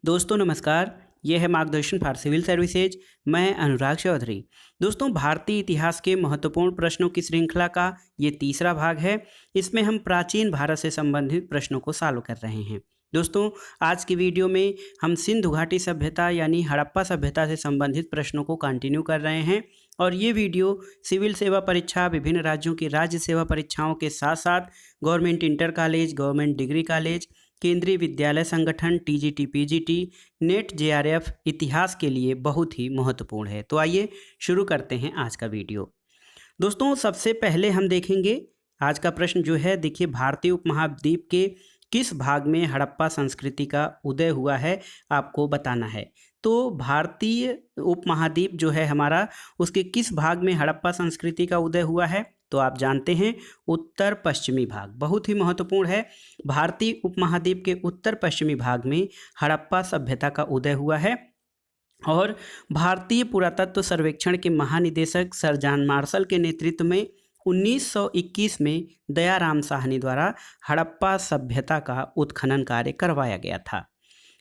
दोस्तों नमस्कार। ये है मार्गदर्शन फॉर सिविल सर्विसेज। मैं अनुराग चौधरी। दोस्तों, भारतीय इतिहास के महत्वपूर्ण प्रश्नों की श्रृंखला का ये तीसरा भाग है। इसमें हम प्राचीन भारत से संबंधित प्रश्नों को सॉल्व कर रहे हैं। दोस्तों, आज की वीडियो में हम सिंधु घाटी सभ्यता यानी हड़प्पा सभ्यता से संबंधित प्रश्नों को कंटिन्यू कर रहे हैं। और ये वीडियो सिविल सेवा परीक्षा, विभिन्न राज्यों की राज्य सेवा परीक्षाओं के साथ साथ government inter college, government degree college, केंद्रीय विद्यालय संगठन, टीजीटी, पीजीटी, नेट, जेआरएफ इतिहास के लिए बहुत ही महत्वपूर्ण है। तो आइए शुरू करते हैं आज का वीडियो। दोस्तों, सबसे पहले हम देखेंगे आज का प्रश्न जो है, देखिए, भारतीय उपमहाद्वीप के किस भाग में हड़प्पा संस्कृति का उदय हुआ है, आपको बताना है। तो भारतीय उपमहाद्वीप जो है हमारा, उसके किस भाग में हड़प्पा संस्कृति का उदय हुआ है? तो आप जानते हैं उत्तर पश्चिमी भाग। बहुत ही महत्वपूर्ण है। भारतीय उपमहाद्वीप के उत्तर पश्चिमी भाग में हड़प्पा सभ्यता का उदय हुआ है। और भारतीय पुरातत्व सर्वेक्षण के महानिदेशक सर जॉन मार्शल के नेतृत्व में 1921 में दयाराम साहनी द्वारा हड़प्पा सभ्यता का उत्खनन कार्य करवाया गया था।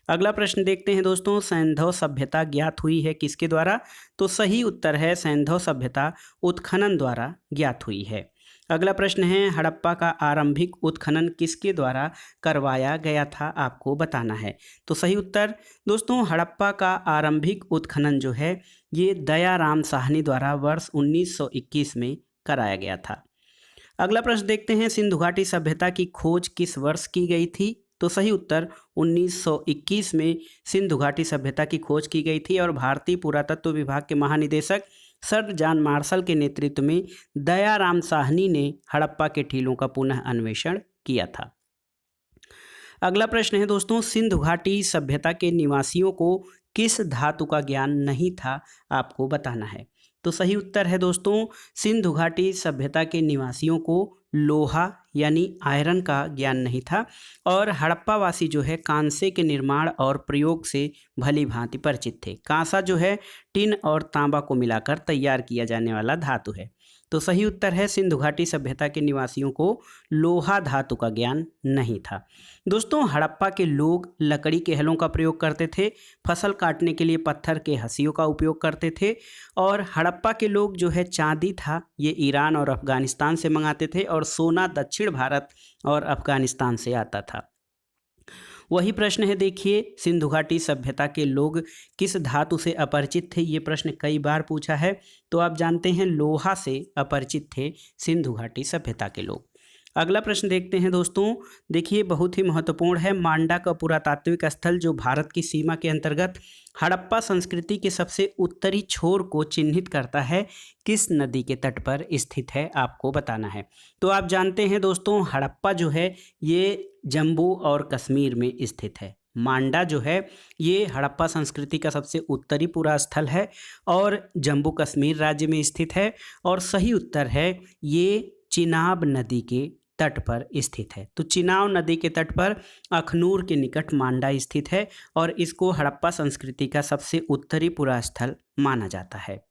अगला प्रश्न देखते हैं दोस्तों, सैंधव सभ्यता ज्ञात हुई है किसके द्वारा? तो सही उत्तर है सैंधव सभ्यता उत्खनन द्वारा ज्ञात हुई है। अगला प्रश्न है, हड़प्पा का आरंभिक उत्खनन किसके द्वारा करवाया गया था, आपको बताना है। तो सही उत्तर दोस्तों, हड़प्पा का आरंभिक उत्खनन जो है ये दयाराम साहनी द्वारा वर्ष 1921 में कराया गया था। अगला प्रश्न देखते हैं, सिंधु घाटी सभ्यता की खोज किस वर्ष की गई थी? तो सही उत्तर 1921 में सिंधु घाटी सभ्यता की खोज की गई थी और भारतीय पुरातत्व विभाग के महानिदेशक सर जॉन मार्शल के नेतृत्व में दयाराम साहनी ने हड़प्पा के टीलों का पुनः अन्वेषण किया था। अगला प्रश्न है दोस्तों, सिंधु घाटी सभ्यता के निवासियों को किस धातु का ज्ञान नहीं था, आपको बताना है। तो सही उत्तर है दोस्तों, सिंधु घाटी सभ्यता के निवासियों को लोहा यानी आयरन का ज्ञान नहीं था। और हड़प्पा वासी जो है कांसे के निर्माण और प्रयोग से भली भांति परिचित थे। कांसा जो है टिन और तांबा को मिलाकर तैयार किया जाने वाला धातु है। तो सही उत्तर है, सिंधु घाटी सभ्यता के निवासियों को लोहा धातु का ज्ञान नहीं था। दोस्तों, हड़प्पा के लोग लकड़ी के हलों का प्रयोग करते थे, फसल काटने के लिए पत्थर के हंसियों का उपयोग करते थे। और हड़प्पा के लोग जो है चांदी था ये ईरान और अफगानिस्तान से मंगाते थे और सोना दक्षिण भारत और अफगानिस्तान से आता था। वही प्रश्न है, देखिए, सिंधु घाटी सभ्यता के लोग किस धातु से अपरिचित थे? ये प्रश्न कई बार पूछा है। तो आप जानते हैं लोहा से अपरिचित थे सिंधु घाटी सभ्यता के लोग। अगला प्रश्न देखते हैं दोस्तों, देखिए, बहुत ही महत्वपूर्ण है। मांडा का पुरातात्विक स्थल जो भारत की सीमा के अंतर्गत हड़प्पा संस्कृति के सबसे उत्तरी छोर को चिन्हित करता है, किस नदी के तट पर स्थित है, आपको बताना है। तो आप जानते हैं दोस्तों, हड़प्पा जो है ये जम्मू और कश्मीर में स्थित है। मांडा जो है ये हड़प्पा संस्कृति का सबसे उत्तरी पूरा स्थल है और जम्मू कश्मीर राज्य में स्थित है। और सही उत्तर है ये चिनाब नदी के तट पर स्थित है। तो चिनाब नदी के तट पर अखनूर के निकट मांडा स्थित है और इसको हड़प्पा संस्कृति का सबसे उत्तरी पूरा स्थल माना जाता है।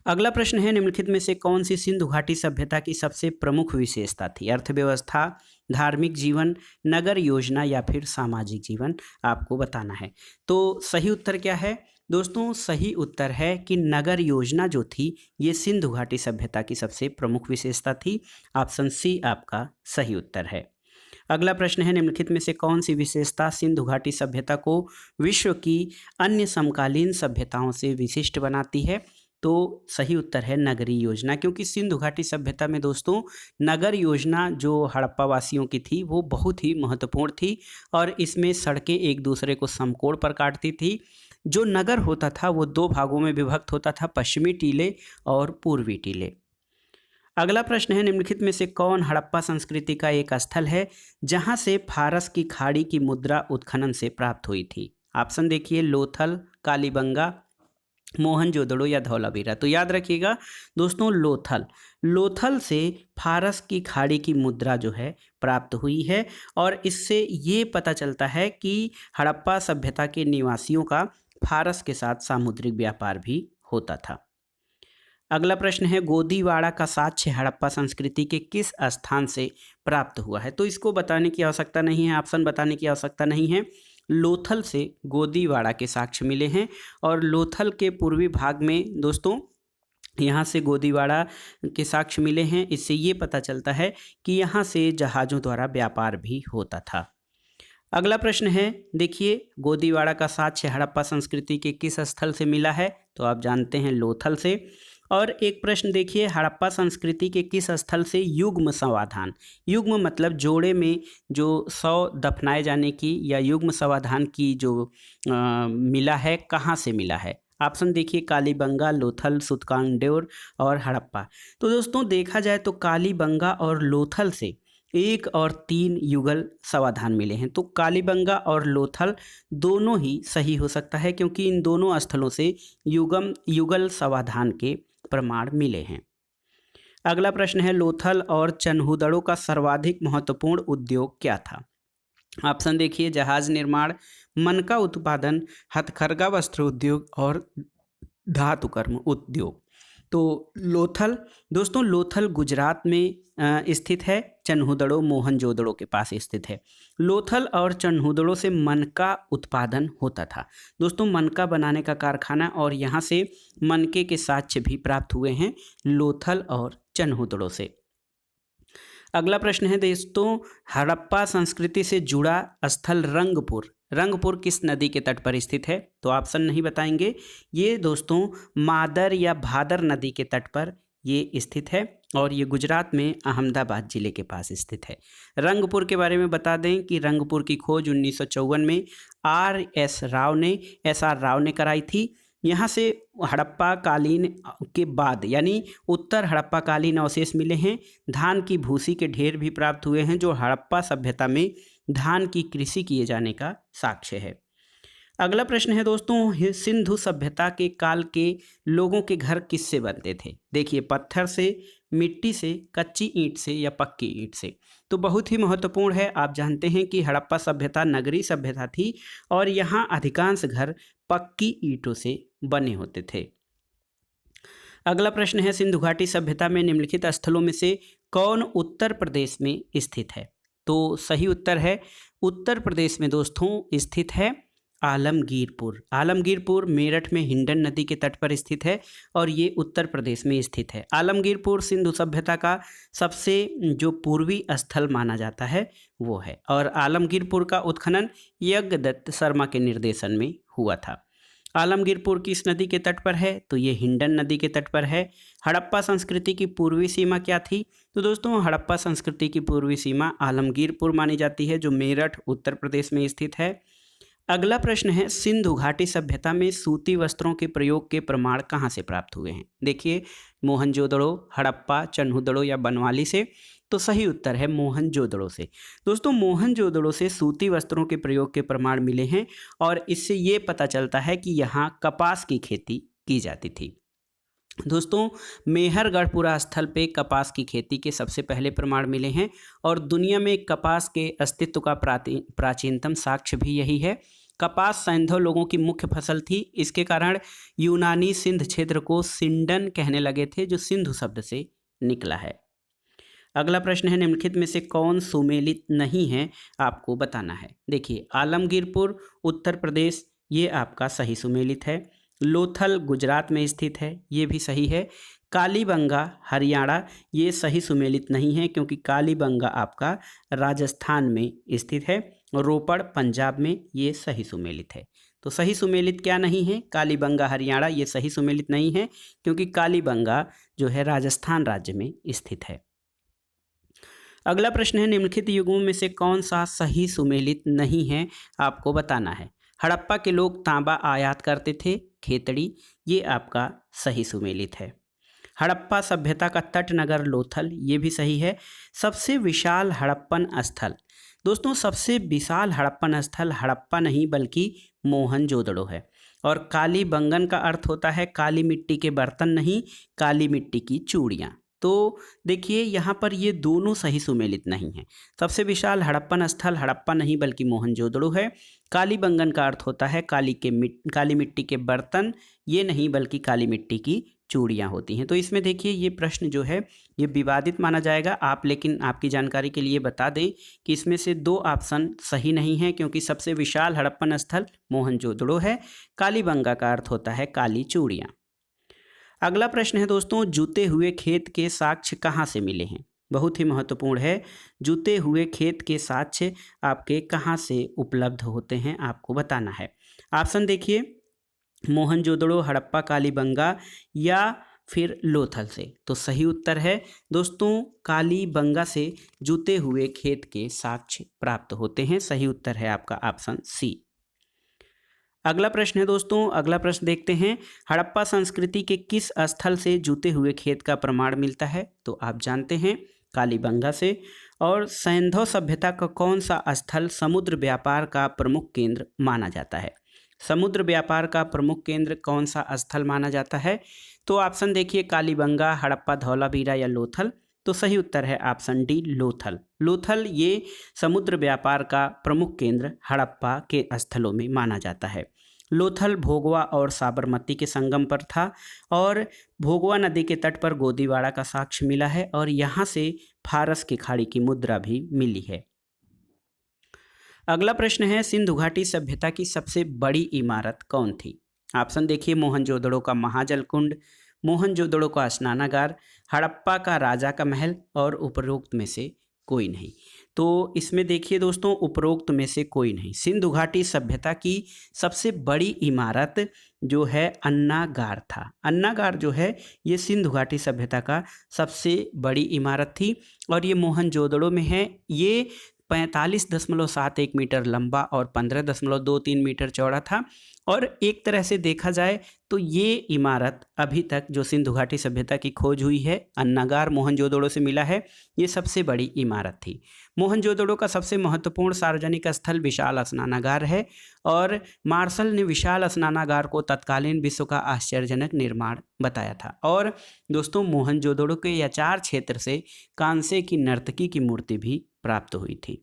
अगला प्रश्न है, निम्नलिखित में से कौन सी सिंधु घाटी सभ्यता की सबसे प्रमुख विशेषता थी? अर्थव्यवस्था, धार्मिक जीवन, नगर योजना या फिर सामाजिक जीवन, आपको बताना है। तो सही उत्तर क्या है दोस्तों? सही उत्तर है कि नगर योजना जो थी ये सिंधु घाटी सभ्यता की सबसे प्रमुख विशेषता थी। ऑप्शन सी आपका सही उत्तर है। अगला प्रश्न है, निम्नलिखित में से कौन सी विशेषता सिंधु घाटी सभ्यता को विश्व की अन्य समकालीन सभ्यताओं से विशिष्ट बनाती है? तो सही उत्तर है नगरीय योजना, क्योंकि सिंधु घाटी सभ्यता में दोस्तों नगर योजना जो हड़प्पा वासियों की थी वो बहुत ही महत्वपूर्ण थी और इसमें सड़कें एक दूसरे को समकोण पर काटती थी। जो नगर होता था वो दो भागों में विभक्त होता था, पश्चिमी टीले और पूर्वी टीले। अगला प्रश्न है, निम्नलिखित में से कौन हड़प्पा संस्कृति का एक स्थल है जहां से फारस की खाड़ी की मुद्रा उत्खनन से प्राप्त हुई थी? ऑप्शन देखिए, लोथल, कालीबंगा, मोहनजोदड़ो या धौलावीरा। तो याद रखिएगा दोस्तों, लोथल से फारस की खाड़ी की मुद्रा जो है प्राप्त हुई है और इससे ये पता चलता है कि हड़प्पा सभ्यता के निवासियों का फारस के साथ सामुद्रिक व्यापार भी होता था। अगला प्रश्न है, गोदीवाड़ा का साक्ष्य हड़प्पा संस्कृति के किस स्थान से प्राप्त हुआ है? तो इसको बताने की आवश्यकता नहीं है, ऑप्शन बताने की आवश्यकता नहीं है। लोथल से गोदीवाड़ा के साक्ष्य मिले हैं। और लोथल के पूर्वी भाग में दोस्तों यहाँ से गोदीवाड़ा के साक्ष्य मिले हैं। इससे ये पता चलता है कि यहाँ से जहाज़ों द्वारा व्यापार भी होता था। अगला प्रश्न है, देखिए गोदीवाड़ा का साक्ष्य हड़प्पा संस्कृति के किस स्थल से मिला है? तो आप जानते हैं लोथल से। और एक प्रश्न देखिए, हड़प्पा संस्कृति के किस स्थल से युग्म समाधान, युग्म मतलब जोड़े में जो 100 दफनाए जाने की या युग्म समाधान की जो मिला है, कहाँ से मिला है? ऑप्शन देखिए, कालीबंगा, लोथल, सुतकांडेर और हड़प्पा। तो दोस्तों देखा जाए तो कालीबंगा और लोथल से 1 और 3 युगल समाधान मिले हैं। तो कालीबंगा और लोथल दोनों ही सही हो सकता है, क्योंकि इन दोनों स्थलों से युगल समाधान के प्रमाण मिले हैं। अगला प्रश्न है, लोथल और चन्हुदड़ों का सर्वाधिक महत्वपूर्ण उद्योग क्या था? ऑप्शन देखिए, जहाज निर्माण, मनका उत्पादन, हथकरघा वस्त्र उद्योग और धातुकर्म उद्योग। तो लोथल, दोस्तों लोथल गुजरात में स्थित है, चन्हुदड़ो मोहनजोदड़ो के पास स्थित है। लोथल और चन्हुदड़ो से मनका उत्पादन होता था दोस्तों, मनका बनाने का कारखाना, और यहाँ से मनके के साक्ष्य भी प्राप्त हुए हैं लोथल और चन्हुदड़ो से। अगला प्रश्न है दोस्तों, हड़प्पा संस्कृति से जुड़ा स्थल रंगपुर, रंगपुर किस नदी के तट पर स्थित है? तो ऑप्शन नहीं बताएंगे। ये दोस्तों मादर या भादर नदी के तट पर ये स्थित है, और ये गुजरात में अहमदाबाद जिले के पास स्थित है। रंगपुर के बारे में बता दें कि रंगपुर की खोज 1954 में एस आर राव ने कराई थी। यहाँ से हड़प्पा कालीन के बाद यानी उत्तर हड़प्पा कालीन अवशेष मिले हैं। धान की भूसी के ढेर भी प्राप्त हुए हैं, जो हड़प्पा सभ्यता में धान की कृषि किए जाने का साक्ष्य है। अगला प्रश्न है दोस्तों, सिंधु सभ्यता के काल के लोगों के घर किससे बनते थे? देखिए, पत्थर से, मिट्टी से, कच्ची ईंट से या पक्की ईंट से। तो बहुत ही महत्वपूर्ण है। आप जानते हैं कि हड़प्पा सभ्यता नगरीय सभ्यता थी, और यहाँ अधिकांश घर पक्की ईंटों से बने होते थे। अगला प्रश्न है, सिंधु घाटी सभ्यता में निम्नलिखित स्थलों में से कौन उत्तर प्रदेश में स्थित है? तो सही उत्तर है, उत्तर प्रदेश में दोस्तों स्थित है आलमगीरपुर। आलमगीरपुर मेरठ में हिंडन नदी के तट पर स्थित है, और ये उत्तर प्रदेश में स्थित है। आलमगीरपुर सिंधु सभ्यता का सबसे जो पूर्वी स्थल माना जाता है वो है, और आलमगीरपुर का उत्खनन यज्ञदत्त शर्मा के निर्देशन में हुआ था। आलमगीरपुर किस नदी के तट पर है? तो ये हिंडन नदी के तट पर है। हड़प्पा संस्कृति की पूर्वी सीमा क्या थी? तो दोस्तों हड़प्पा संस्कृति की पूर्वी सीमा आलमगीरपुर मानी जाती है, जो मेरठ उत्तर प्रदेश में स्थित है। अगला प्रश्न है, सिंधु घाटी सभ्यता में सूती वस्त्रों के प्रयोग के प्रमाण कहाँ से प्राप्त हुए हैं? देखिए, मोहनजोदड़ो, हड़प्पा, चन्हुदड़ो या बनवाली से। तो सही उत्तर है मोहनजोदड़ो से। दोस्तों मोहनजोदड़ो से सूती वस्त्रों के प्रयोग के प्रमाण मिले हैं, और इससे ये पता चलता है कि यहाँ कपास की खेती की जाती थी। दोस्तों मेहरगढ़पुरा स्थल पे कपास की खेती के सबसे पहले प्रमाण मिले हैं, और दुनिया में कपास के अस्तित्व का प्राचीनतम साक्ष्य भी यही है। कपास सैंधव लोगों की मुख्य फसल थी, इसके कारण यूनानी सिंध क्षेत्र को सिंडन कहने लगे थे, जो सिंधु शब्द से निकला है। अगला प्रश्न है, निम्नलिखित में से कौन सुमेलित नहीं है, आपको बताना है। देखिए, आलमगीरपुर उत्तर प्रदेश ये आपका सही सुमेलित है। लोथल गुजरात में स्थित है, ये भी सही है। कालीबंगा हरियाणा ये सही सुमेलित नहीं है, क्योंकि कालीबंगा आपका राजस्थान में स्थित है। रोपड़ पंजाब में ये सही सुमेलित है। तो सही सुमेलित क्या नहीं है? कालीबंगा हरियाणा ये सही सुमेलित नहीं है, क्योंकि कालीबंगा जो है राजस्थान राज्य में स्थित है। अगला प्रश्न है, निम्नलिखित युगों में से कौन सा सही सुमेलित नहीं है, आपको बताना है। हड़प्पा के लोग तांबा आयात करते थे, खेतड़ी ये आपका सही सुमेलित है। हड़प्पा सभ्यता का तट नगर लोथल ये भी सही है। सबसे विशाल हड़प्पन स्थल, दोस्तों सबसे विशाल हड़प्पन स्थल हड़प्पा नहीं बल्कि मोहनजोदड़ो है। और काली बंगन का अर्थ होता है काली मिट्टी के बर्तन नहीं, काली मिट्टी की चूड़ियाँ। तो देखिए यहाँ पर ये दोनों सही सुमेलित नहीं हैं। सबसे विशाल हड़प्पन स्थल हड़प्पा नहीं बल्कि मोहनजोदड़ो है। काली बंगन का अर्थ होता है काली मिट्टी के बर्तन, ये नहीं बल्कि काली मिट्टी की चूड़ियाँ होती हैं। तो इसमें देखिए ये प्रश्न जो है ये विवादित माना जाएगा आप, लेकिन आपकी जानकारी के लिए बता दें कि इसमें से 2 ऑप्शन सही नहीं हैं, क्योंकि सबसे विशाल हड़प्पन स्थल मोहनजोदड़ो है। कालीबंगा का अर्थ होता है काली चूड़ियाँ। अगला प्रश्न है दोस्तों, जूते हुए खेत के साक्ष्य कहाँ से मिले हैं? बहुत ही महत्वपूर्ण है। जूते हुए खेत के साक्ष्य आपके कहाँ से उपलब्ध होते हैं, आपको बताना है। ऑप्शन देखिए, मोहनजोदड़ो, हड़प्पा, कालीबंगा या फिर लोथल से। तो सही उत्तर है दोस्तों कालीबंगा से जूते हुए खेत के साक्ष्य प्राप्त होते हैं। सही उत्तर है आपका ऑप्शन सी। अगला प्रश्न है दोस्तों, अगला प्रश्न देखते हैं, हड़प्पा संस्कृति के किस स्थल से जूते हुए खेत का प्रमाण मिलता है? तो आप जानते हैं कालीबंगा से। और सैंधव सभ्यता का कौन सा स्थल समुद्र व्यापार का प्रमुख केंद्र माना जाता है? समुद्र व्यापार का प्रमुख केंद्र कौन सा स्थल माना जाता है? तो ऑप्शन देखिए, कालीबंगा, हड़प्पा, धौलावीरा या लोथल। तो सही उत्तर है ऑप्शन डी, लोथल। लोथल ये समुद्र व्यापार का प्रमुख केंद्र हड़प्पा के स्थलों में माना जाता है। लोथल भोगवा और साबरमती के संगम पर था और भोगवा नदी के तट पर गोदीवाड़ा का साक्ष्य मिला है और यहाँ से फारस की खाड़ी की मुद्रा भी मिली है। अगला प्रश्न है, सिंधु घाटी सभ्यता की सबसे बड़ी इमारत कौन थी? ऑप्शन देखिए, मोहनजोदड़ो का महाजल कुंड, मोहनजोदड़ो का स्नानागार, हड़प्पा का राजा का महल और उपरोक्त में से कोई नहीं। तो इसमें देखिए दोस्तों, उपरोक्त में से कोई नहीं। सिंधु घाटी सभ्यता की सबसे बड़ी इमारत जो है अन्नागार था। अन्नागार जो है ये सिंधु घाटी सभ्यता का सबसे बड़ी इमारत थी और ये मोहनजोदड़ो में है। ये 45.71 मीटर लंबा और 15.23 मीटर चौड़ा था। और एक तरह से देखा जाए तो ये इमारत अभी तक जो सिंधु घाटी सभ्यता की खोज हुई है, अन्नागार मोहनजोदड़ो से मिला है, ये सबसे बड़ी इमारत थी। मोहनजोदड़ो का सबसे महत्वपूर्ण सार्वजनिक स्थल विशाल स्नानागार है और मार्शल ने विशाल स्नानागार को तत्कालीन विश्व का आश्चर्यजनक निर्माण बताया था। और दोस्तों मोहनजोदड़ो के याचार क्षेत्र से कांसे की नर्तकी की मूर्ति भी प्राप्त हुई थी।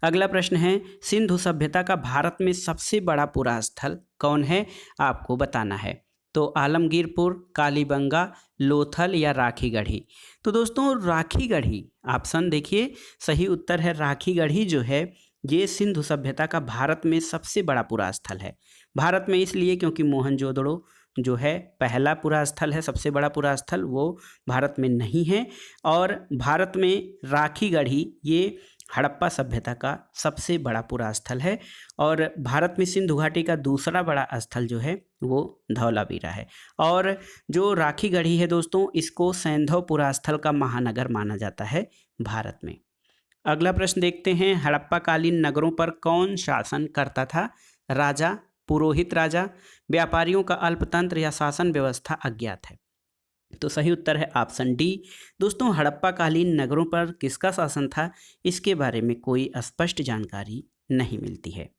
अगला प्रश्न है, सिंधु सभ्यता का भारत में सबसे बड़ा पुरा स्थल कौन है, आपको बताना है। तो आलमगीरपुर, कालीबंगा, लोथल या राखीगढ़ी। तो दोस्तों राखीगढ़ी ऑप्शन देखिए, सही उत्तर है राखीगढ़ी जो है ये सिंधु सभ्यता का भारत में सबसे बड़ा पुरा स्थल है। भारत में इसलिए क्योंकि मोहनजोदड़ो जो है पहला पुरा स्थल है, सबसे बड़ा पुरा स्थल वो भारत में नहीं है। और भारत में राखीगढ़ी ये हड़प्पा सभ्यता का सबसे बड़ा पुरा स्थल है और भारत में सिंधु घाटी का दूसरा बड़ा स्थल जो है वो धौलावीरा है। और जो राखीगढ़ी है दोस्तों, इसको सैंधव पुरा स्थल का महानगर माना जाता है भारत में। अगला प्रश्न देखते हैं, हड़प्पा कालीन नगरों पर कौन शासन करता था? राजा, पुरोहित राजा, व्यापारियों का अल्पतंत्र या शासन व्यवस्था अज्ञात है। तो सही उत्तर है ऑप्शन डी। दोस्तों हड़प्पा कालीन नगरों पर किसका शासन था, इसके बारे में कोई स्पष्ट जानकारी नहीं मिलती है।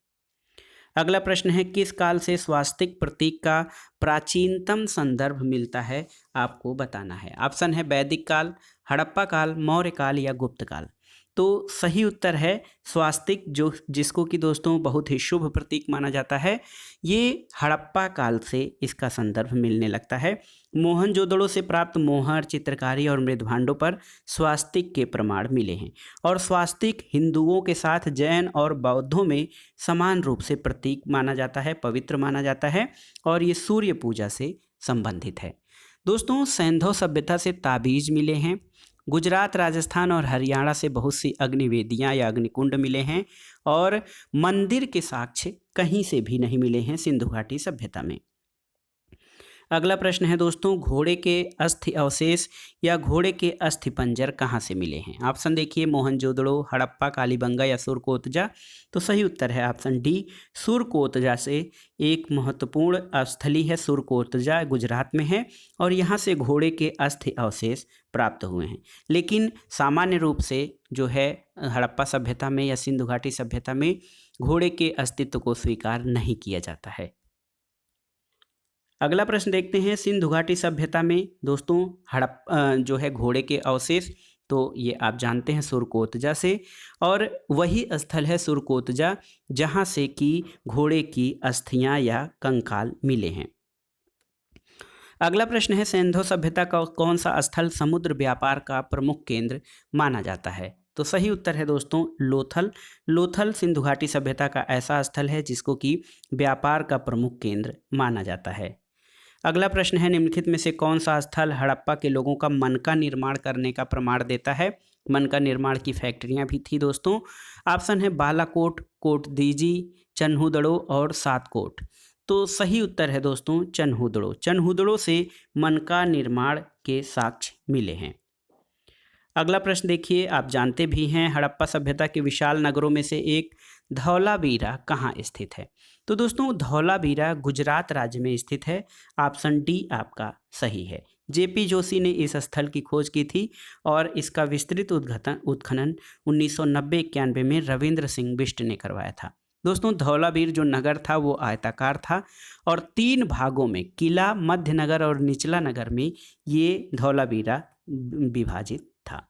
अगला प्रश्न है, किस काल से स्वास्तिक प्रतीक का प्राचीनतम संदर्भ मिलता है, आपको बताना है। ऑप्शन है वैदिक काल, हड़प्पा काल, मौर्य काल या गुप्त काल। तो सही उत्तर है स्वास्तिक, जो जिसको कि दोस्तों बहुत ही शुभ प्रतीक माना जाता है, ये हड़प्पा काल से इसका संदर्भ मिलने लगता है। मोहनजोदड़ो से प्राप्त मोहर, चित्रकारी और मृदभांडों पर स्वास्तिक के प्रमाण मिले हैं और स्वास्तिक हिंदुओं के साथ जैन और बौद्धों में समान रूप से प्रतीक माना जाता है, पवित्र माना जाता है और ये सूर्य पूजा से संबंधित है। दोस्तों सैंधव सभ्यता से ताबीज मिले हैं। गुजरात, राजस्थान और हरियाणा से बहुत सी अग्निवेदियाँ या अग्निकुंड मिले हैं और मंदिर के साक्ष्य कहीं से भी नहीं मिले हैं सिंधु घाटी सभ्यता में। अगला प्रश्न है दोस्तों, घोड़े के अस्थि अवशेष या घोड़े के अस्थि पंजर कहाँ से मिले हैं? ऑप्शन देखिए, मोहनजोदड़ो, हड़प्पा, कालीबंगा या सुरकोतजा। तो सही उत्तर है ऑप्शन डी, सुरकोतजा से। एक महत्वपूर्ण स्थली है सुरकोतजा, गुजरात में है और यहाँ से घोड़े के अस्थि अवशेष प्राप्त हुए हैं। लेकिन सामान्य रूप से जो है हड़प्पा सभ्यता में या सिंधु घाटी सभ्यता में घोड़े के अस्तित्व को स्वीकार नहीं किया जाता है। अगला प्रश्न देखते हैं, सिंधु घाटी सभ्यता में दोस्तों जो है घोड़े के अवशेष, तो ये आप जानते हैं सुरकोतजा से, और वही स्थल है सुरकोतजा जहाँ से कि घोड़े की अस्थियाँ या कंकाल मिले हैं। अगला प्रश्न है, सिंधु सभ्यता का कौन सा स्थल समुद्र व्यापार का प्रमुख केंद्र माना जाता है? तो सही उत्तर है दोस्तों लोथल। लोथल सिंधु घाटी सभ्यता का ऐसा स्थल है जिसको कि व्यापार का प्रमुख केंद्र माना जाता है। अगला प्रश्न है, निम्नलिखित में से कौन सा स्थल हड़प्पा के लोगों का मन का निर्माण करने का प्रमाण देता है? मन का निर्माण की फैक्ट्रियां भी थी दोस्तों। ऑप्शन है बालाकोट, कोटदीजी, चन्हुदड़ो और सातकोट। तो सही उत्तर है दोस्तों चन्हुदड़ो। चन्हुदड़ो से मन का निर्माण के साक्ष्य मिले हैं। अगला प्रश्न देखिए, आप जानते भी हैं हड़प्पा सभ्यता के विशाल नगरों में से एक धौलावीरा कहाँ स्थित है? तो दोस्तों धौलावीरा गुजरात राज्य में स्थित है। ऑप्शन डी आपका सही है। जेपी जोशी ने इस स्थल की खोज की थी और इसका विस्तृत उत्खनन 1990-91 में रविंद्र सिंह बिष्ट ने करवाया था। दोस्तों धौलावीर जो नगर था वो आयताकार था और 3 भागों में, किला, मध्य नगर और निचला नगर में ये धौलावीरा विभाजित था।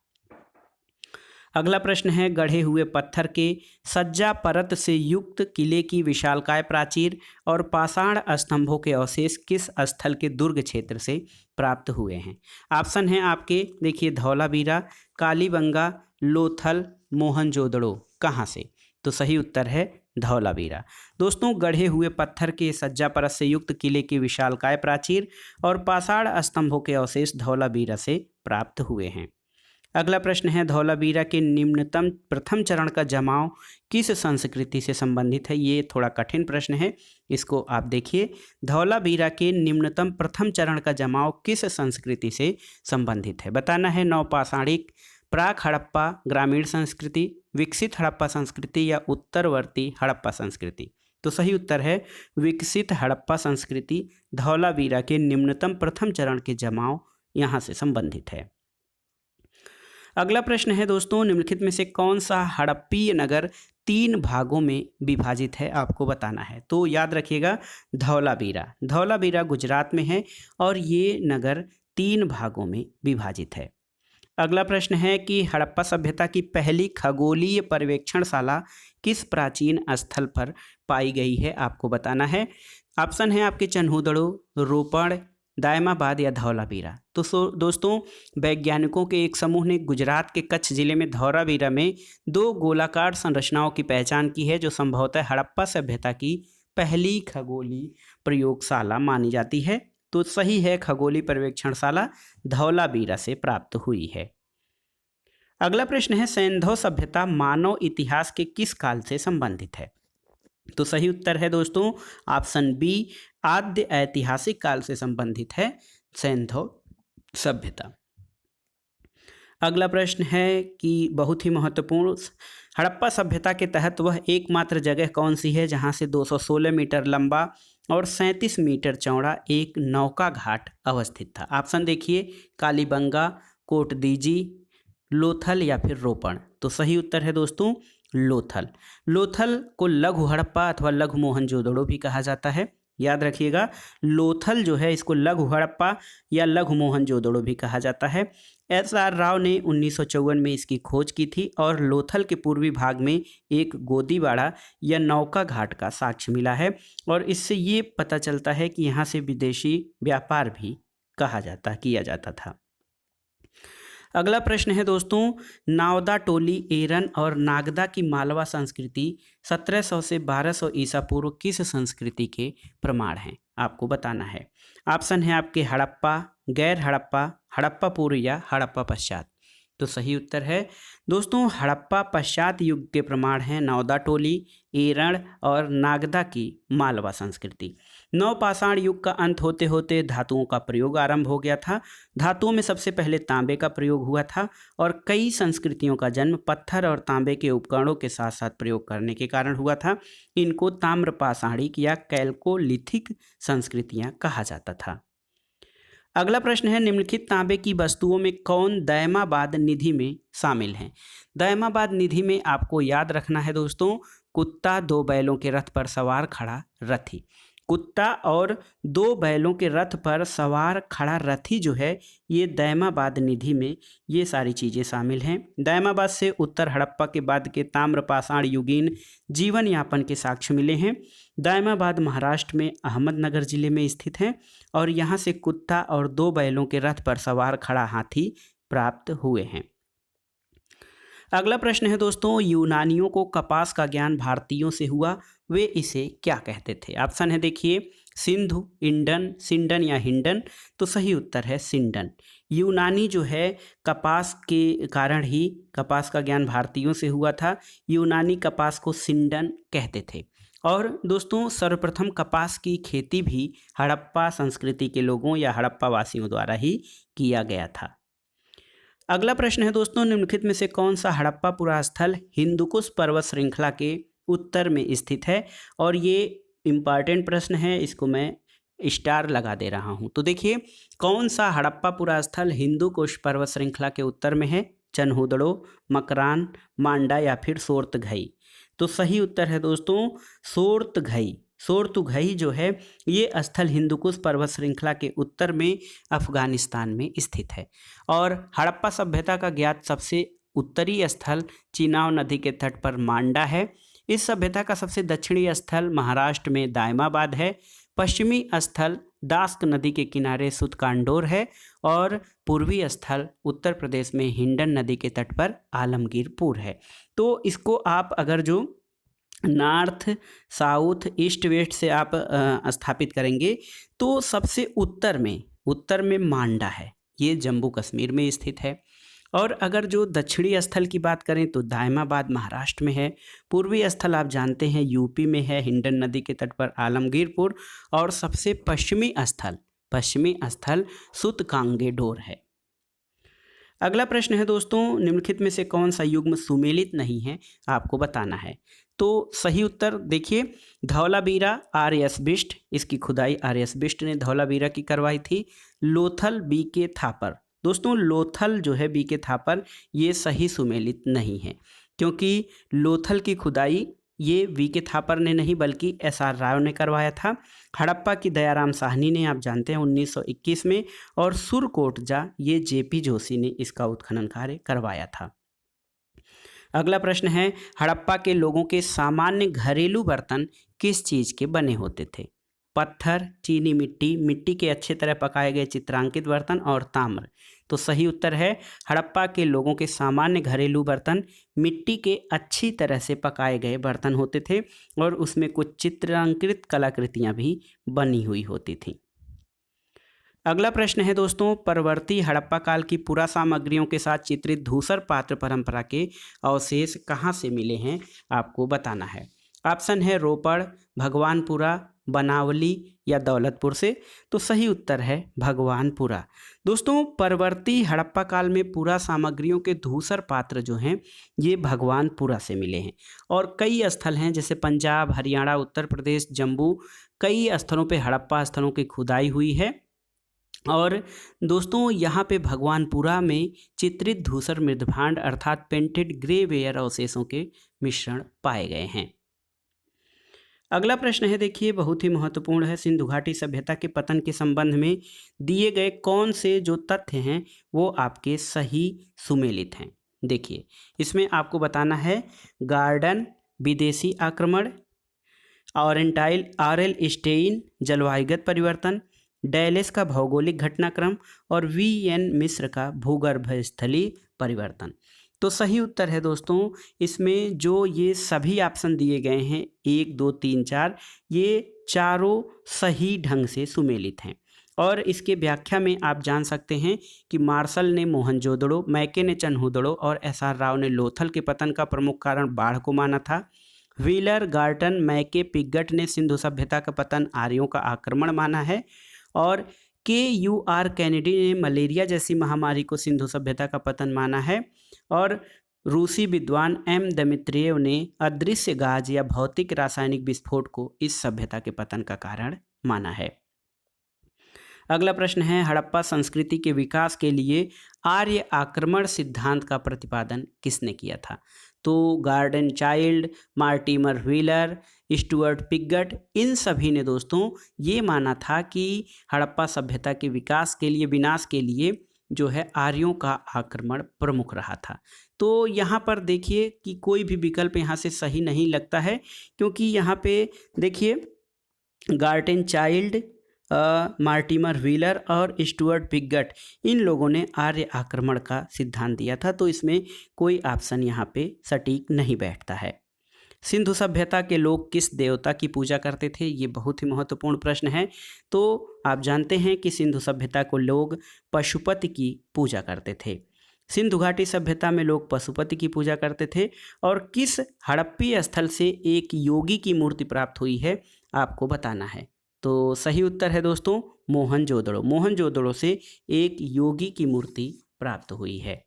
अगला प्रश्न है, गढ़े हुए पत्थर के सज्जा परत से युक्त किले की विशालकाय प्राचीर और पाषाण स्तंभों के अवशेष किस स्थल के दुर्ग क्षेत्र से प्राप्त हुए हैं? ऑप्शन है आपके देखिए धौलावीरा, कालीबंगा, लोथल, मोहनजोदड़ो। कहाँ से? तो सही उत्तर है धौलावीरा। दोस्तों गढ़े हुए पत्थर के सज्जा परत से युक्त किले की विशालकाय प्राचीर और पाषाण स्तंभों के अवशेष धौलावीरा से प्राप्त हुए हैं। अगला प्रश्न है, धौलावीरा के निम्नतम प्रथम चरण का जमाव किस संस्कृति से संबंधित है? ये थोड़ा कठिन प्रश्न है, इसको आप देखिए। धौलावीरा के निम्नतम प्रथम चरण का जमाव किस संस्कृति से संबंधित है? बताना है नवपाषाणिक, प्राक हड़प्पा ग्रामीण संस्कृति, विकसित हड़प्पा संस्कृति या उत्तरवर्ती हड़प्पा संस्कृति। तो सही उत्तर है विकसित हड़प्पा संस्कृति। धौलावीरा के निम्नतम प्रथम चरण के जमाव यहाँ से संबंधित है। अगला प्रश्न है दोस्तों, निम्नलिखित में से कौन सा हड़प्पीय नगर 3 भागों में विभाजित है? आपको बताना है। तो याद रखिएगा धौलावीरा। धौलावीरा गुजरात में है और ये नगर 3 भागों में विभाजित है। अगला प्रश्न है कि हड़प्पा सभ्यता की पहली खगोलीय पर्यवेक्षणशाला किस प्राचीन स्थल पर पाई गई है? आपको बताना है। ऑप्शन है आपके चन्हुदड़ो, रोपड़, दायमाबाद या धौलावीरा। तो दोस्तों वैज्ञानिकों के एक समूह ने गुजरात के कच्छ जिले में धौलावीरा में 2 गोलाकार संरचनाओं की पहचान की है जो संभवतः हड़प्पा सभ्यता की पहली खगोलीय प्रयोगशाला मानी जाती है। तो सही है खगोलीय पर्यवेक्षणशाला धौलावीरा से प्राप्त हुई है। अगला प्रश्न है, सिंधु सभ्यता मानव इतिहास के किस काल से संबंधित है? तो सही उत्तर है दोस्तों ऑप्शन बी, आद्य ऐतिहासिक काल से संबंधित है सिंधु सभ्यता। अगला प्रश्न है कि बहुत ही महत्वपूर्ण, हड़प्पा सभ्यता के तहत वह एकमात्र जगह कौन सी है जहां से 216 मीटर लंबा और 37 मीटर चौड़ा एक नौका घाट अवस्थित था? ऑप्शन देखिए कालीबंगा, कोटदीजी, लोथल या फिर रोपण। तो सही उत्तर है दोस्तों लोथल। लोथल को लघु हड़प्पा अथवा लघु मोहनजोदड़ो भी कहा जाता है। याद रखिएगा लोथल जो है इसको लघु हड़प्पा या लघु मोहनजोदड़ो भी कहा जाता है। SR राव ने 1954 में इसकी खोज की थी और लोथल के पूर्वी भाग में एक गोदीबाड़ा या नौका घाट का साक्ष्य मिला है और इससे ये पता चलता है कि यहाँ से विदेशी व्यापार भी किया जाता था। अगला प्रश्न है दोस्तों, नावदा टोली, एरन और नागदा की मालवा संस्कृति 1700 से 1200 ईसा पूर्व किस संस्कृति के प्रमाण हैं? आपको बताना है। ऑप्शन है आपके हड़प्पा, गैर हड़प्पा, हड़प्पा पूर्व या हड़प्पा पश्चात। तो सही उत्तर है दोस्तों हड़प्पा पश्चात युग के प्रमाण हैं नावदा टोली, एरण और नागदा की मालवा संस्कृति। नवपाषाण युग का अंत होते होते धातुओं का प्रयोग आरंभ हो गया था। धातुओं में सबसे पहले तांबे का प्रयोग हुआ था और कई संस्कृतियों का जन्म पत्थर और तांबे के उपकरणों के साथ साथ प्रयोग करने के कारण हुआ था। इनको ताम्रपाषाणिक या कैल्कोलिथिक संस्कृतियां कहा जाता था। अगला प्रश्न है, निम्नलिखित तांबे की वस्तुओं में कौन दायमाबाद निधि में शामिल है? दायमाबाद निधि में आपको याद रखना है दोस्तों कुत्ता, 2 बैलों के रथ पर सवार खड़ा रथी। कुत्ता और 2 बैलों के रथ पर सवार खड़ा रथी जो है, ये दायमाबाद निधि में ये सारी चीज़ें शामिल हैं। दायमाबाद से उत्तर हड़प्पा के बाद के ताम्रपाषाण युगीन जीवन यापन के साक्ष्य मिले हैं। दायमाबाद महाराष्ट्र में अहमदनगर जिले में स्थित है और यहाँ से कुत्ता और 2 बैलों के रथ पर सवार खड़ा हाथी प्राप्त हुए हैं। अगला प्रश्न है दोस्तों, यूनानियों को कपास का ज्ञान भारतीयों से हुआ, वे इसे क्या कहते थे? ऑप्शन है देखिए, सिंधु, इंडन, सिंडन या हिंडन। तो सही उत्तर है सिंडन। यूनानी जो है कपास के कारण ही कपास का ज्ञान भारतीयों से हुआ था। यूनानी कपास को सिंडन कहते थे। और दोस्तों सर्वप्रथम कपास की खेती भी हड़प्पा संस्कृति के लोगों या हड़प्पा वासियों द्वारा ही किया गया था। अगला प्रश्न है दोस्तों, निम्नलिखित में से कौन सा हड़प्पा पुरास्थल हिंदुकुश पर्वत श्रृंखला के उत्तर में स्थित है? और ये इम्पॉर्टेंट प्रश्न है, इसको मैं स्टार लगा दे रहा हूँ। तो देखिए, कौन सा हड़प्पा पुरास्थल हिंदुकुश पर्वत श्रृंखला के उत्तर में है? चनहुदड़ो, मकरान, मांडा या फिर सोर्तघई। तो सही उत्तर है दोस्तों सोर्तघई। सोर्तुघई जो है ये स्थल हिंदुकुश पर्वत श्रृंखला के उत्तर में अफगानिस्तान में स्थित है। और हड़प्पा सभ्यता का ज्ञात सबसे उत्तरी स्थल चिनाब नदी के तट पर मांडा है। इस सभ्यता का सबसे दक्षिणी स्थल महाराष्ट्र में दायमाबाद है। पश्चिमी स्थल दास्क नदी के किनारे सुतकांडोर है और पूर्वी स्थल उत्तर प्रदेश में हिंडन नदी के तट पर आलमगीरपुर है। तो इसको आप अगर जो नॉर्थ, साउथ, ईस्ट, वेस्ट से आप स्थापित करेंगे तो सबसे उत्तर में मांडा है, ये जम्मू कश्मीर में स्थित है। और अगर जो दक्षिणी स्थल की बात करें तो दायमाबाद महाराष्ट्र में है। पूर्वी स्थल आप जानते हैं यूपी में है, हिंडन नदी के तट पर आलमगीरपुर। और सबसे पश्चिमी स्थल सुतकांगेडोर है। अगला प्रश्न है दोस्तों, निम्नलिखित में से कौन सा युग्म सुमेलित नहीं है, आपको बताना है। तो सही उत्तर देखिए, धौलावीरा आर.एस. बिष्ट, इसकी खुदाई आर.एस. बिष्ट ने धौलावीरा की करवाई थी। लोथल बी.के. थापर, दोस्तों लोथल जो है बी.के. थापर ये सही सुमेलित नहीं है, क्योंकि लोथल की खुदाई ये वी.के. थापर ने नहीं बल्कि एस.आर. राव ने करवाया था। हड़प्पा की दयाराम साहनी ने, आप जानते हैं, 1921 में। और सुरकोटजा ये जे.पी. जोशी ने इसका उत्खनन कार्य करवाया था। अगला प्रश्न है, हड़प्पा के लोगों के सामान्य घरेलू बर्तन किस चीज़ के बने होते थे? पत्थर, चीनी मिट्टी, मिट्टी के अच्छे तरह पकाए गए चित्रांकित बर्तन और ताम्र। तो सही उत्तर है, हड़प्पा के लोगों के सामान्य घरेलू बर्तन मिट्टी के अच्छी तरह से पकाए गए बर्तन होते थे और उसमें कुछ चित्रांकित कलाकृतियाँ भी बनी हुई होती थीं। अगला प्रश्न है दोस्तों, परवर्ती हड़प्पा काल की पुरा सामग्रियों के साथ चित्रित धूसर पात्र परंपरा के अवशेष कहाँ से मिले हैं, आपको बताना है। ऑप्शन है रोपड़, भगवानपुरा, बनावली या दौलतपुर से। तो सही उत्तर है भगवानपुरा। दोस्तों परवर्ती हड़प्पा काल में पुरा सामग्रियों के धूसर पात्र जो हैं ये भगवानपुरा से मिले हैं। और कई स्थल हैं जैसे पंजाब, हरियाणा, उत्तर प्रदेश, जम्मू, कई स्थलों पे हड़प्पा स्थलों की खुदाई हुई है। और दोस्तों यहाँ पे भगवानपुरा में चित्रित धूसर मृदभांड अर्थात पेंटेड ग्रे वेयर अवशेषों के मिश्रण पाए गए हैं। अगला प्रश्न है देखिए, बहुत ही महत्वपूर्ण है। सिंधु घाटी सभ्यता के पतन के संबंध में दिए गए कौन से जो तथ्य हैं वो आपके सही सुमेलित हैं। देखिए इसमें आपको बताना है गार्डन, विदेशी आक्रमण, ऑरेंटाइल आरएल स्टेइन, जलवायुगत परिवर्तन, डैलेस का भौगोलिक घटनाक्रम और वी.एन. मिश्र का भूगर्भस्थलीय परिवर्तन। तो सही उत्तर है दोस्तों इसमें जो ये सभी ऑप्शन दिए गए हैं 1, 2, 3, 4 ये चारों सही ढंग से सुमेलित हैं। और इसके व्याख्या में आप जान सकते हैं कि मार्शल ने मोहनजोदड़ो, मैके ने चनहुदड़ो और एस.आर. राव ने लोथल के पतन का प्रमुख कारण बाढ़ को माना था। व्हीलर, गार्टन, मैके, पिगट ने सिंधु सभ्यता का पतन आर्यों का आक्रमण माना है। और के.यू.आर. कैनेडी ने मलेरिया जैसी महामारी को सिंधु सभ्यता का पतन माना है। और रूसी विद्वान एम. दमित्रियेव ने अदृश्य गाज या भौतिक रासायनिक विस्फोट को इस सभ्यता के पतन का कारण माना है। अगला प्रश्न है, हड़प्पा संस्कृति के विकास के लिए आर्य आक्रमण सिद्धांत का प्रतिपादन किसने किया था? तो Gordon Childe, Mortimer Wheeler, Stuart Piggott, इन सभी ने दोस्तों ये माना था कि हड़प्पा सभ्यता के विकास के लिए, विनाश के लिए जो है आर्यों का आक्रमण प्रमुख रहा था। तो यहाँ पर देखिए कि कोई भी विकल्प यहाँ से सही नहीं लगता है, क्योंकि यहाँ पे देखिए गार्डन चाइल्ड, मार्टिमर व्हीलर और स्टुअर्ट पिगट, इन लोगों ने आर्य आक्रमण का सिद्धांत दिया था। तो इसमें कोई ऑप्शन यहाँ पे सटीक नहीं बैठता है। सिंधु सभ्यता के लोग किस देवता की पूजा करते थे? ये बहुत ही महत्वपूर्ण प्रश्न है। तो आप जानते हैं कि सिंधु सभ्यता को लोग पशुपति की पूजा करते थे। सिंधु घाटी सभ्यता में लोग पशुपति की पूजा करते थे। और किस हड़प्पी स्थल से एक योगी की मूर्ति प्राप्त हुई है, आपको बताना है। तो सही उत्तर है दोस्तों मोहनजोदड़ो। मोहनजोदड़ो से एक योगी की मूर्ति प्राप्त हुई है।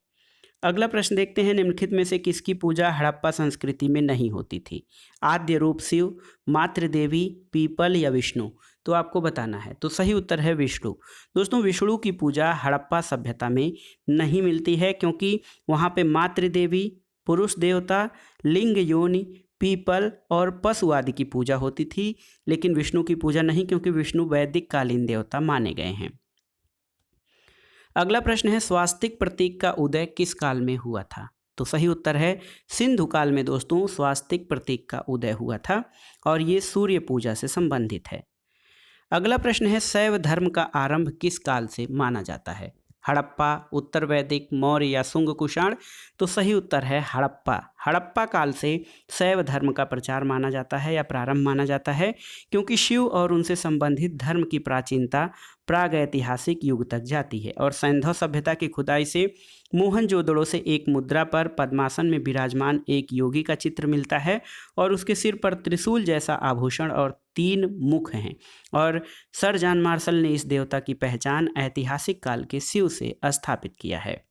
अगला प्रश्न देखते हैं, निम्नलिखित में से किसकी पूजा हड़प्पा संस्कृति में नहीं होती थी? आद्य रूप शिव, मातृदेवी, पीपल या विष्णु? तो आपको बताना है। तो सही उत्तर है विष्णु। दोस्तों विष्णु की पूजा हड़प्पा सभ्यता में नहीं मिलती है, क्योंकि वहाँ पे मातृदेवी, पुरुष देवता, लिंग योनि, पीपल और पशु आदि की पूजा होती थी, लेकिन विष्णु की पूजा नहीं, क्योंकि विष्णु वैदिक कालीन देवता माने गए हैं। अगला प्रश्न है, स्वास्तिक प्रतीक का उदय किस काल में हुआ था? तो सही उत्तर है सिंधु काल में दोस्तों स्वास्तिक प्रतीक का उदय हुआ था, और ये सूर्य पूजा से संबंधित है। अगला प्रश्न है, शैव धर्म का आरंभ किस काल से माना जाता है? हड़प्पा, उत्तर वैदिक, मौर्य या शुंग कुषाण? तो सही उत्तर है हड़प्पा। हड़प्पा काल से शैव धर्म का प्रचार माना जाता है या प्रारंभ माना जाता है, क्योंकि शिव और उनसे संबंधित धर्म की प्राचीनता प्रागैतिहासिक युग तक जाती है। और सिंधु सभ्यता की खुदाई से मोहनजोदड़ो से एक मुद्रा पर पद्मासन में विराजमान एक योगी का चित्र मिलता है, और उसके सिर पर त्रिशूल जैसा आभूषण और 3 मुख हैं। और सर जॉन मार्शल ने इस देवता की पहचान ऐतिहासिक काल के शिव से स्थापित किया है।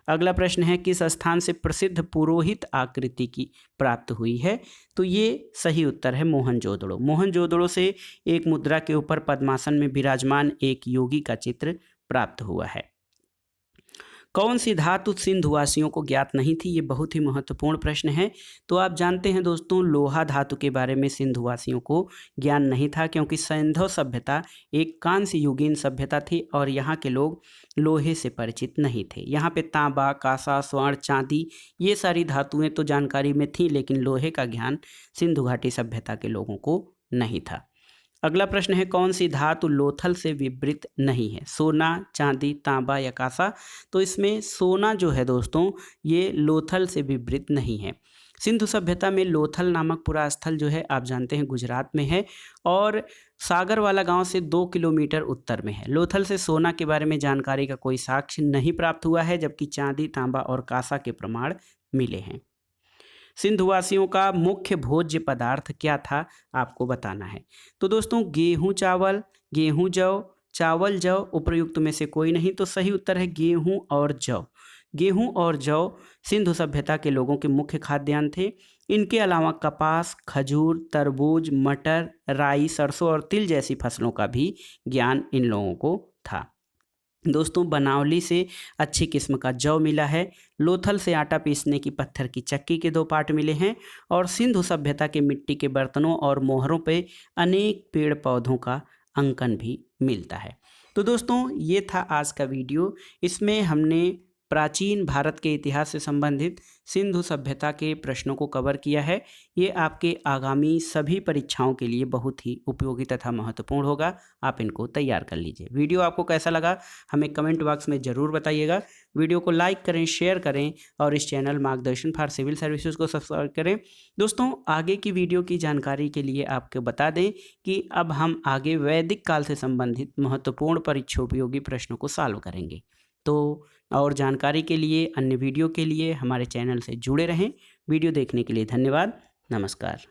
अगला प्रश्न है, किस स्थान से प्रसिद्ध पुरोहित आकृति की प्राप्त हुई है? तो ये सही उत्तर है मोहनजोदड़ो। मोहनजोदड़ो से एक मुद्रा के ऊपर पद्मासन में विराजमान एक योगी का चित्र प्राप्त हुआ है। कौन सी धातु सिंधुवासियों को ज्ञात नहीं थी? ये बहुत ही महत्वपूर्ण प्रश्न है। तो आप जानते हैं दोस्तों लोहा धातु के बारे में सिंधुवासियों को ज्ञान नहीं था, क्योंकि सिंधु सभ्यता एक कांस्य युगीन सभ्यता थी और यहाँ के लोग लोहे से परिचित नहीं थे। यहाँ पे तांबा, कांसा, स्वर्ण, चांदी, ये सारी धातुएं तो जानकारी में थी, लेकिन लोहे का ज्ञान सिंधु घाटी सभ्यता के लोगों को नहीं था। अगला प्रश्न है, कौन सी धातु लोथल से विवृत नहीं है? सोना, चांदी, तांबा या कांसा? तो इसमें सोना जो है दोस्तों ये लोथल से विवृत नहीं है। सिंधु सभ्यता में लोथल नामक पूरा स्थल जो है आप जानते हैं गुजरात में है, और सागरवाला गांव से 2 किलोमीटर उत्तर में है। लोथल से सोना के बारे में जानकारी का कोई साक्ष्य नहीं प्राप्त हुआ है, जबकि चांदी, तांबा और कांसा के प्रमाण मिले हैं। सिंधुवासियों का मुख्य भोज्य पदार्थ क्या था? आपको बताना है। तो दोस्तों गेहूं चावल, गेहूं जौ, चावल जौ, उपर्युक्त में से कोई नहीं। तो सही उत्तर है गेहूं और जौ। गेहूं और जौ सिंधु सभ्यता के लोगों के मुख्य खाद्यान्न थे। इनके अलावा कपास, खजूर, तरबूज, मटर, राई, सरसों और तिल जैसी फसलों का भी ज्ञान इन लोगों को था। दोस्तों बनावली से अच्छी किस्म का जौ मिला है। लोथल से आटा पीसने की पत्थर की चक्की के 2 पार्ट मिले हैं, और सिंधु सभ्यता के मिट्टी के बर्तनों और मोहरों पे अनेक पेड़ पौधों का अंकन भी मिलता है। तो दोस्तों ये था आज का वीडियो। इसमें हमने प्राचीन भारत के इतिहास से संबंधित सिंधु सभ्यता के प्रश्नों को कवर किया है। ये आपके आगामी सभी परीक्षाओं के लिए बहुत ही उपयोगी तथा महत्वपूर्ण होगा। आप इनको तैयार कर लीजिए। वीडियो आपको कैसा लगा हमें कमेंट बॉक्स में ज़रूर बताइएगा। वीडियो को लाइक करें, शेयर करें और इस चैनल मार्गदर्शन फॉर सिविल सर्विसेज को सब्सक्राइब करें। दोस्तों आगे की वीडियो की जानकारी के लिए आपको बता दें कि अब हम आगे वैदिक काल से संबंधित महत्वपूर्ण परीक्षा उपयोगी प्रश्नों को सॉल्व करेंगे। तो और जानकारी के लिए, अन्य वीडियो के लिए हमारे चैनल से जुड़े रहें। वीडियो देखने के लिए धन्यवाद। नमस्कार।